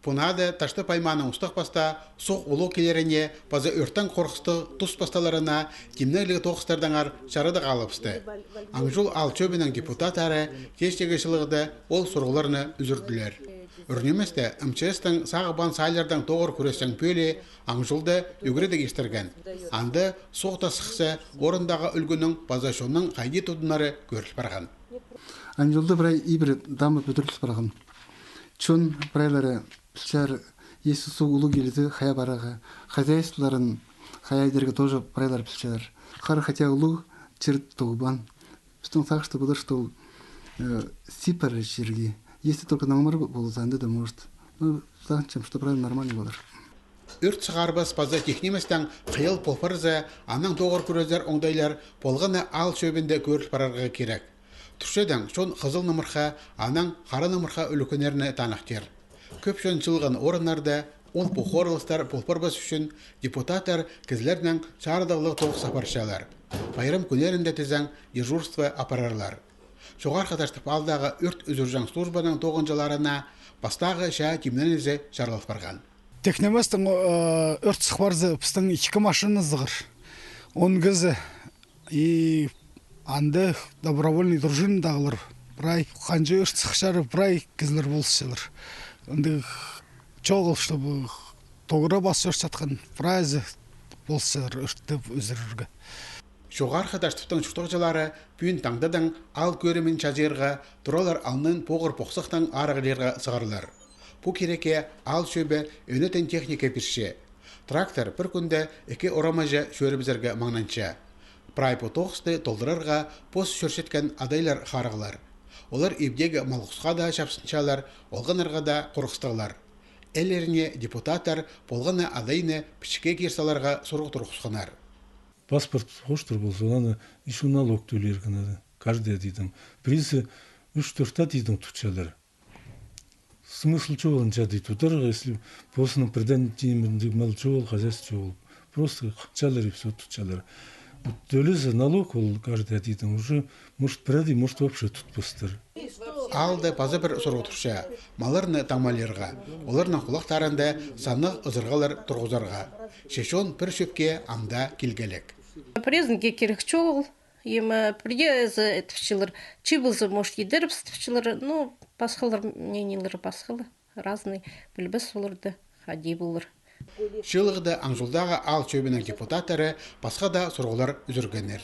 Пунады ташты пайманың ұстық баста соқ ұлу келеріне базы өрттен қорқысты тұс басталарына кемнелігі тоқыстардаңар шарыды қалыпсты. Аңжул ал чөбінің депутат әрі кештегі шылығыды ол сұрғыларыны үзірділер. Үрнеместі МЧС-тің сағыбан сайлардан тоғыр күрестен пөлі аңжулды үгіреді кештірген. Анды соқта сықсы орындағы үлгінің базашонның қайди тұдынары көріл барған. Аңжулды бірай ибір дамы бүдіріл барған. Чон бірайлары пілчар Иисусу улу келді хая бараға. Хозяйстволарын хаяйдерге тоже бірайлар пілчар. Хары хотя улу черт тұғыбан. Что так, что было, что сипар жерги. Если только намар болзанды да может. Ну, зачем, что правильно нормально было. Өрт шығарбас база техниместен қиыл полпарызы, аның тоғыр күрезер оңдайлар болғаны ал шөбінде көріл барарға керек. Түршеден шон қызыл нымырға, аның қара нымырға үлікөнеріне танықтер. Көп шон жылған орынларды ол бұқорылыстар полпарбас үшін депутаттар кізлердің шардығылы тоғы сапаршалар. Байрам күнерінде тізен дежурство апарарлар. Жоғар қаташтып алдағы өрт үзіржан службаның тоғынжыларына бастағы жа кемненізі жарлып барған. Технеместің өрт сықпарзы пістің 2 машины зығыр. Он кізі и анды добровольный дружин дағылыр. Брай қанжы өрт сықшары брай кізлер болсылыр. Онды чоғыл, чтобы тоғыра басы өрт сатқан брайзы болсылыр өртті өзіріргі. Жоғар қаташтыптың шұқтықжылары пүйін таңдадың ал көрімін чазерға тұралар алнын поғыр поқсықтың арығылерға сығарылар. Бұ кереке ал шөбі өнетін техника пірше. Трактор бір күнде 2 орамажа шөрібізерге маңнанча. Прайпы тоқысты толдырарға пос шөршеткен адайлар қарығылар. Олар ебдегі малғысқа да шапсынчалар, олғанырға да қорқыстығылар. Әлеріне депутаттар болғаны адайны пішке керсаларға сұрғы тұрғысқанар. Паспорт хоштыр болса, оны еще налог төлергені каждый дейдің. Призы 3-4 дейдің тұтчалар. Смысл чоғылын жады тұтар, если посының бірден деймінде мал чоғыл, хозяйство чоғыл. Просто қақчалар и все тұтчалар. Төлізі налог ол каждый дейдің. Уже, может, бірәді, может, вообще тұтпастыр. Алды пазы бір сұрғы тұрша, маларны таңмалерға, оларның құлақтарында санық ұзырғалар тұрғызарға. Шешон бір шөпке анда келгелек. Признаки керек чоғыл, ема придезі әтіпшілер, чибылзы может едеріп стіпшілер, ну, басқалар мнениялары басқалы, разный, білбіс оларды хади болыр. Шылығыда аңжылдағы ал чөбінің депутаттары басқа да сұрғылар үзіргенер.